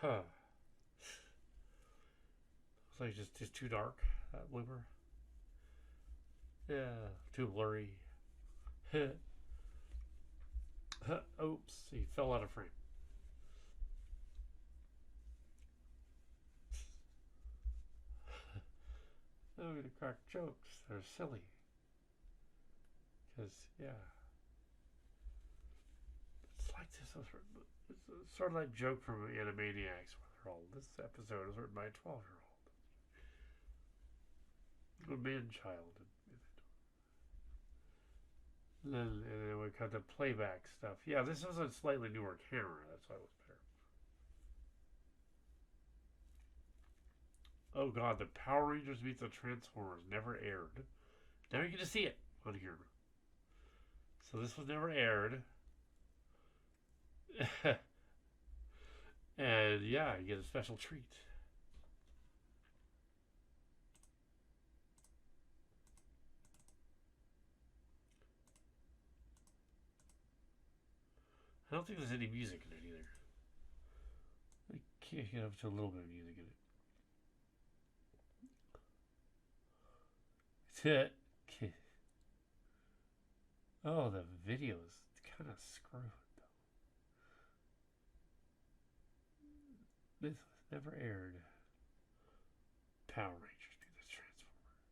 Huh. It's like just too dark, that blooper. Yeah, too blurry. Oops, he fell out of frame. I'm gonna crack jokes. They're silly. Because, yeah. It's like this. It's sort of like joke from Animaniacs where they're all, this episode is written by a 12-year-old. A man-child. And then we cut to playback stuff. Yeah, this was a slightly newer camera. That's why it was better. Oh god, the Power Rangers meet the Transformers never aired. Now you get to see it on here. So this was never aired. And yeah, you get a special treat. I don't think there's any music in it either. I You can have to a little bit of music in it. Oh, the video's kind of screwed though. This was never aired. Power Rangers do the Transformers.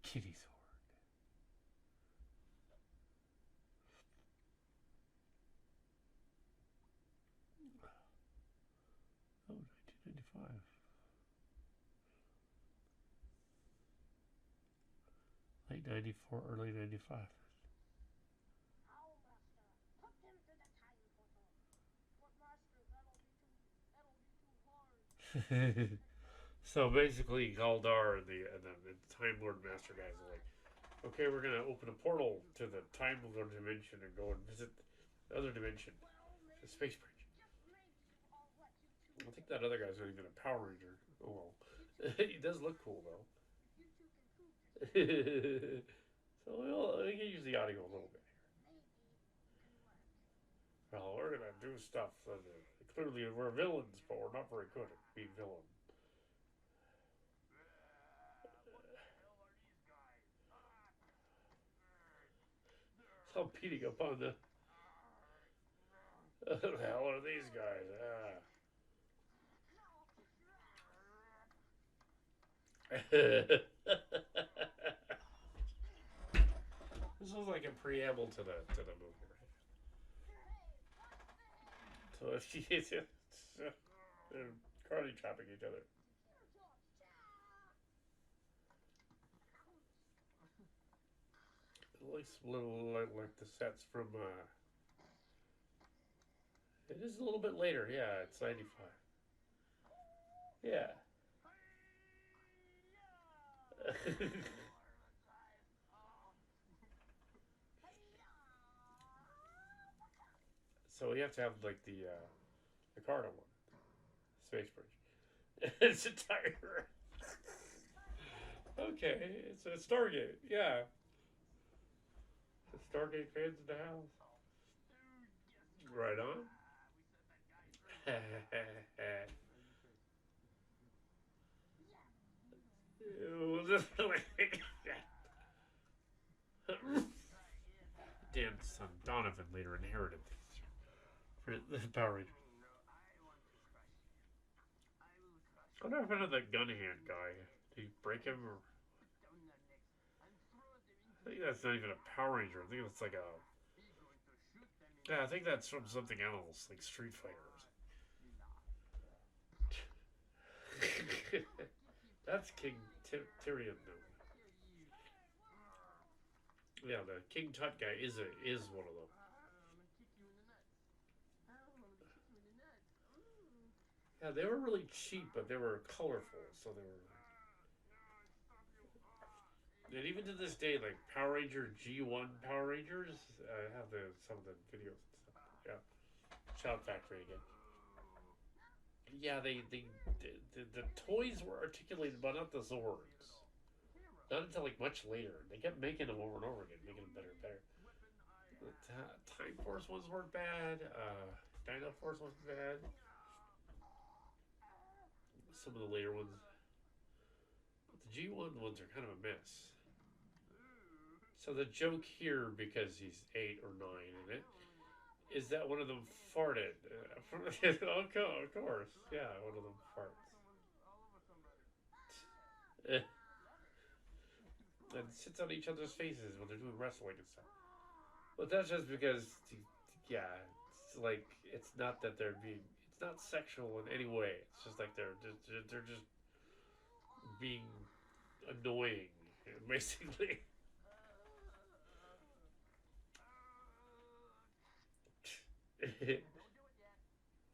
Kitty Sword. Oh, 1995. Late 94, early 95. So basically, Galdar and the Time Lord Master guys are like, okay, we're gonna open a portal to the Time Lord dimension and go and visit the other dimension, the space bridge. I think that other guy's not even a Power Ranger. Oh well, he does look cool though. So we can use the audio a little bit here. Well, we're gonna do stuff that clearly we're villains, but we're not very good at being villains. So I'm beating up on the. What the hell are these guys? This was like a preamble to the movie, right? So if she they're karate chopping each other. It looks a little like the sets from. It is a little bit later. Yeah, it's 95. Yeah. So we have to have like the Cardo one, Space Bridge. It's a tire. Okay, it's a Stargate. Yeah, the Stargate fans in the house. Right on. Dan's son Donovan later inherited these for the Power Rangers. What happened to the gun hand guy? Did he break him? Or I think that's not even a Power Ranger. I think it's like a. Yeah, I think that's from something else, like Street Fighter or something. That's King Tyrion, though. Yeah, the King Tut guy is one of them. Yeah, they were really cheap, but they were colorful, so they were. And even to this day, like Power Ranger G1 Power Rangers, I have some of the videos and stuff. Yeah, Shout Factory again. Yeah, the toys were articulated, but not the Zords. Not until like much later. They kept making them over and over again, making them better and better. The Time Force ones weren't bad. Dino Force wasn't bad. Some of the later ones, but the G1 ones are kind of a mess. So the joke here, because he's 8 or 9 in it, is that one of them farted. Of course, yeah, one of them farts. And sits on each other's faces when they're doing wrestling and stuff. But that's just because, yeah, it's like it's not that they're being, it's not sexual in any way. It's just like they're just being annoying, basically.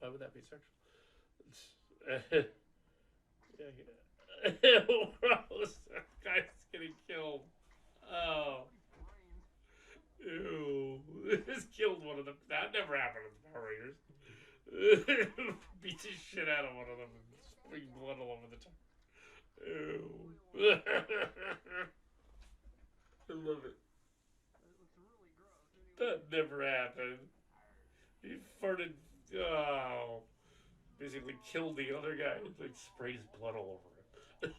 Why would that be sexual? Yeah. Gross. That guy's getting killed. Oh. Ew. This killed one of them. That never happened in the Power Rangers. Beats the shit out of one of them and spring blood all over the top. Ew. I love it. That never happened. He farted. Oh. basically killed the other guy. Like sprayed his blood all over him.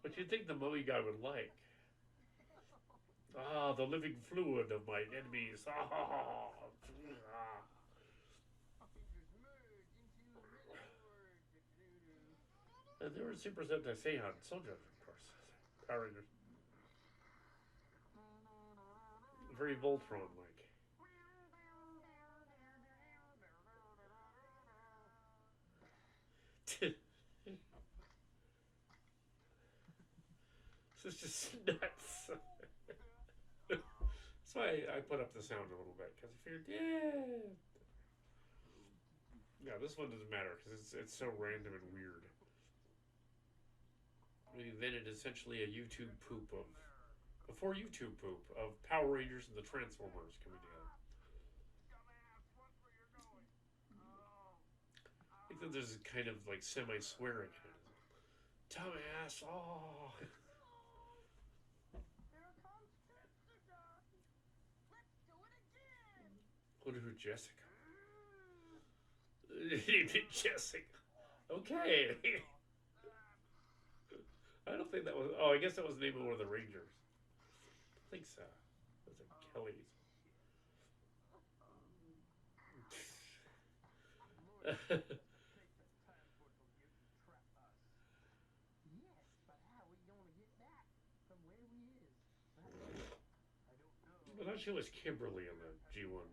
What you'd think the mummy guy would like. Ah, the living fluid of my enemies. Ah. And they were Super Sentai Seihan soldiers, of course. Power Rangers. Very Voltron like. This is just nuts. That's why I put up the sound a little bit, because I figured, yeah, this one doesn't matter because it's so random and weird. We invented essentially a YouTube poop of before YouTube poop of Power Rangers and the Transformers coming together. I think that there's a kind of like semi swearing in it. Dumbass! Oh, what who Jessica? Jessica. Okay. I don't think that was. Oh, I guess that was the name of one of the Rangers. I think so. It was like Kelly's. But that she was Kimberly in the G1.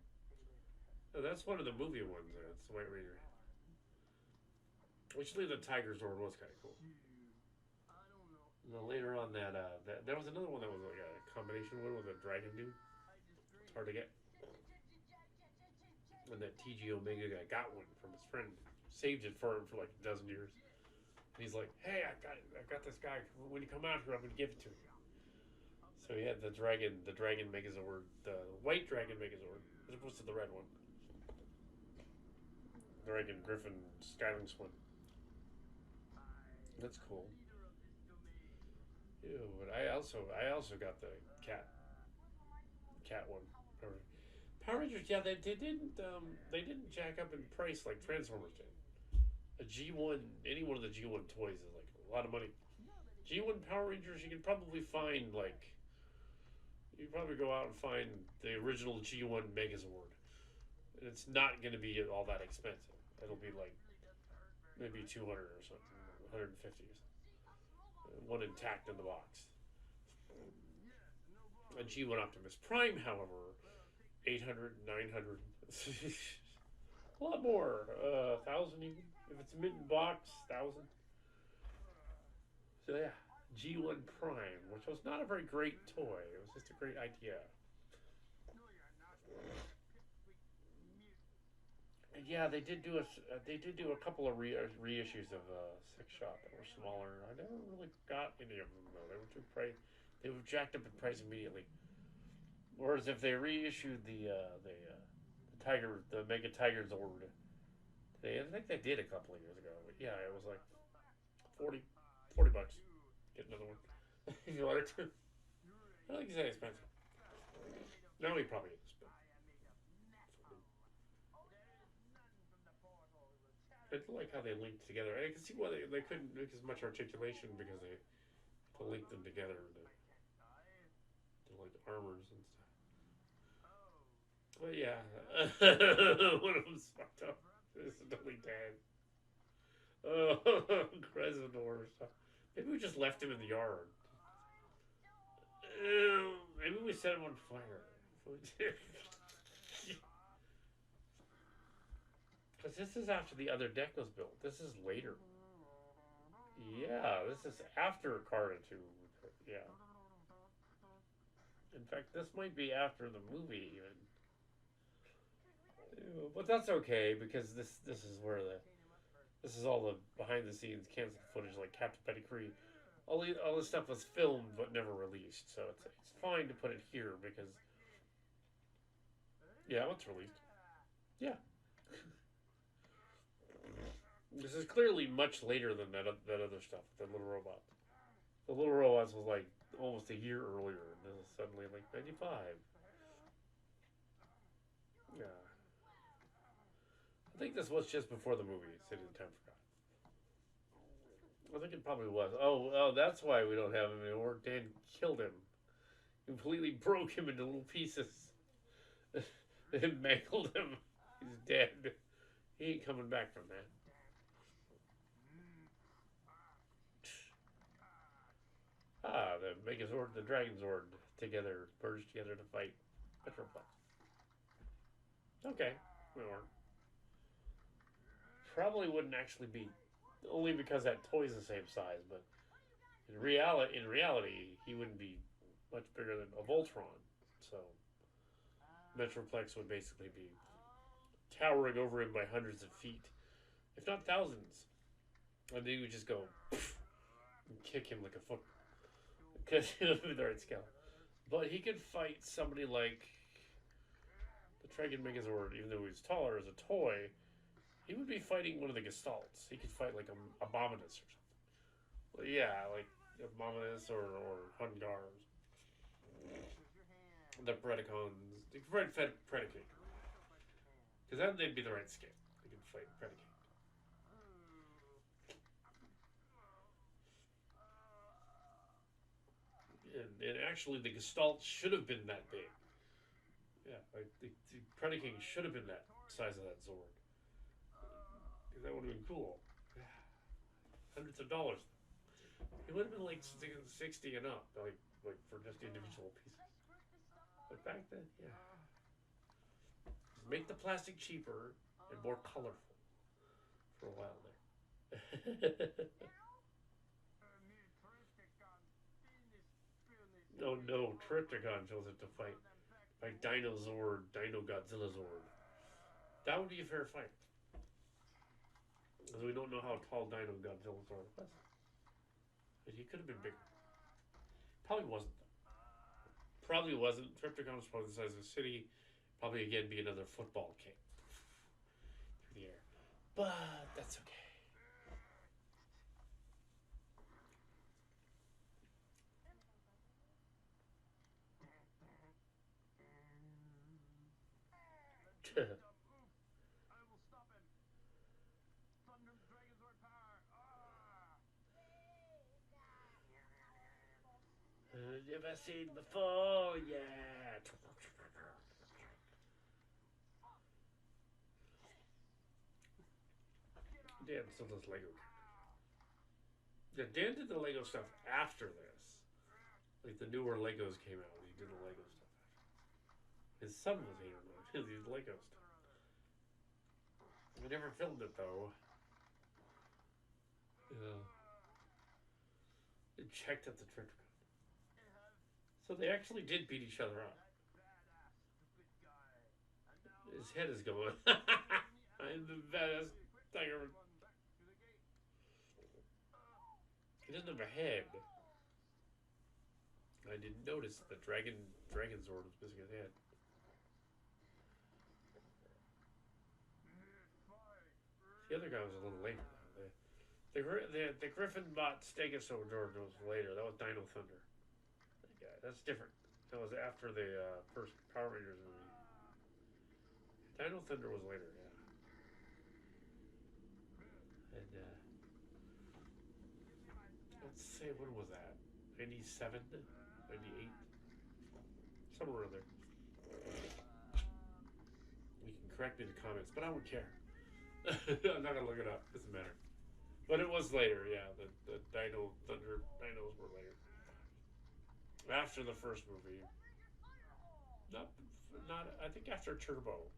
Oh, that's one of the movie ones. It's the White Ranger. Actually, the Tiger Zord was kind of cool. And then later on, there was another one that was like a combination one with a dragon dude. It's hard to get. And that TG Omega guy got one from his friend, saved it for him for like a dozen years. And he's like, "Hey, I got this guy. When you come out here, I'm gonna give it to you." So he had the dragon Megazord, the white dragon Megazord, as opposed to the red one. Dragon Griffin Skyling Swim. That's cool. Ew, but I also got the cat one. Power Rangers, yeah, they didn't jack up in price like Transformers did. A G1, any one of the G1 toys is like a lot of money. G1 Power Rangers, you can probably find like you can probably go out and find the original G1 Megazord, and it's not going to be all that expensive. It'll be like maybe 200 or something, 150 or something. One intact in the box. A G1 Optimus Prime, however, 800, 900, a lot more, 1,000 even. If it's mint in box, 1,000. So yeah, G1 Prime, which was not a very great toy. It was just a great idea. And yeah, they did do a couple of reissues of Six Shot that were smaller. I never really got any of them though. They were too price. They were jacked up in price immediately. Whereas if they reissued the Tiger, the Mega Tiger Zord, I think they did a couple of years ago. But yeah, it was like 40, $40. Get another one if you wanted to. I think he's that expensive. No, he probably is. But I like how they linked together. I can see why they couldn't make as much articulation because they to link them together to like armors and stuff. But yeah, one of them's fucked up. It's totally dead. Oh, Kresidor stuff. Maybe we just left him in the yard. Maybe we set him on fire. Because this is after the other deck was built. This is later. Yeah, this is after Carta 2. Yeah. In fact, this might be after the movie even. But that's okay because this is where this is all the behind the scenes canceled footage like Captain Pettigrew. All this stuff was filmed but never released, so it's fine to put it here because yeah, it's released. Yeah, this is clearly much later than that other stuff. The little robot. The little robots was like almost a year earlier, and this is suddenly like 95. Yeah. I think this was just before the movie, City of Time Forgot. I think it probably was. Oh, that's why we don't have him anymore. Dan killed him. Completely broke him into little pieces. And mangled him. He's dead. He ain't coming back from that. Ah, the Megazord, the Dragon Zord together, merged together to fight Metroplex. Okay, we weren't. Probably wouldn't actually be, only because that toy's the same size. But in reality, he wouldn't be much bigger than a Voltron. So Metroplex would basically be towering over him by hundreds of feet, if not thousands, and then he would just go and kick him like a foot because he doesn't have the right scale. But he could fight somebody like the Dragon Megazord, even though he was taller as a toy. He would be fighting one of the Gestalts. He could fight like a Abominus or something. Well, yeah, like Abominus or Hungars. The Predacons. The Predacate. Because then they'd be the right scale. They could fight Predacate. And actually, the Gestalt should have been that big. Yeah, like the Predacate should have been that size of that Zord. Because that would have been cool. Yeah. Hundreds of dollars. It would have been like 60 and up, like for just individual pieces. But back then, yeah. Just make the plastic cheaper and more colorful for a while there. Oh no, Triptychon shows up to fight. Like Dino Zord, Dino Godzilla Zord. That would be a fair fight. Because we don't know how tall Dino Godzilla Zord was. But he could have been bigger. Probably wasn't, though. Probably wasn't. Triptychon was probably the size of a city. Probably again be another football kick through the air. But that's okay. Never seen before, yeah. Dan still does Lego. Yeah, Dan did the Lego stuff after this. Like the newer Legos came out, he did the Lego stuff after. His son was here though. He did Lego stuff. We never filmed it though. Yeah. It checked at the Triptychon. So they actually did beat each other up. His head is going. I'm the best tiger. He doesn't have a head. I didn't notice the Dragon Zord was missing his head. The other guy was a little later. The Griffin bot Stegosaur Zord was later. That was Dino Thunder. That guy. That's different. That was after the first Power Rangers movie. Dino Thunder was later, yeah. And let's say, when was that? 97? 98? Somewhere in there. You can correct me in the comments, but I don't care. I'm not going to look it up. Doesn't matter. But it was later, yeah. The Dino Thunder dinos were later. After the first movie. Not, not. I think after Turbo.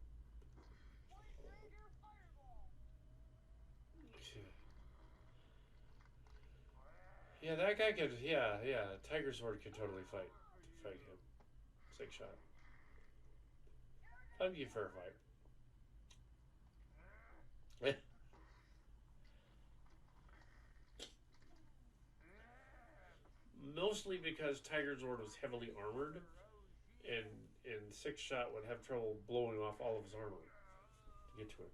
Yeah, that guy could. Yeah. Tiger Sword could totally fight him. 6 shot. I'd be a fair fight. Mostly because Tiger Zord was heavily armored, and 6 shot would have trouble blowing off all of his armor to get to him.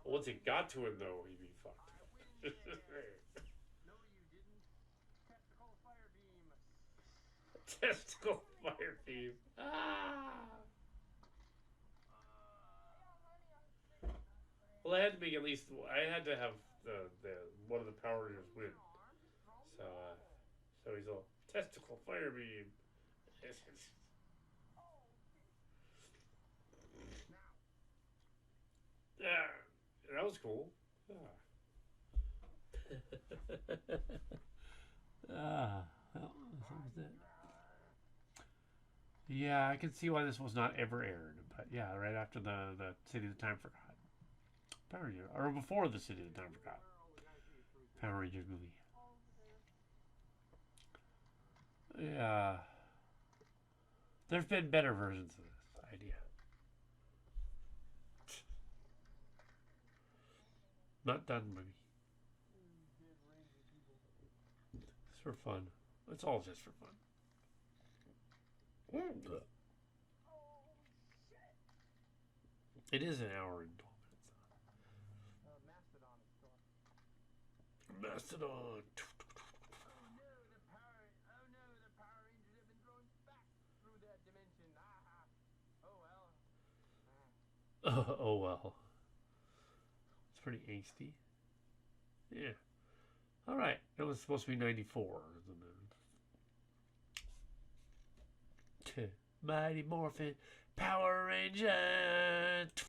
Once it got to him, though, he'd be fucked. Testicle fire beam. Ah! Well, it had to be at least. I had to have the one of the Power Rangers win. So so he's all testicle fire beam. Yeah, that was cool. Ah, well, that was it. Yeah, I can see why this was not ever aired, but yeah, right after the City of the Time Forgot. Power Rangers, or before the City of the Time Forgot. Power Rangers movie. Yeah, there's been better versions of this idea. Not done movie. It's for fun. It's all just for fun. It is an hour and 12 minutes. Mastodon. Oh well. It's pretty angsty. Yeah. All right. It was supposed to be 94. Mighty Morphin Power Ranger.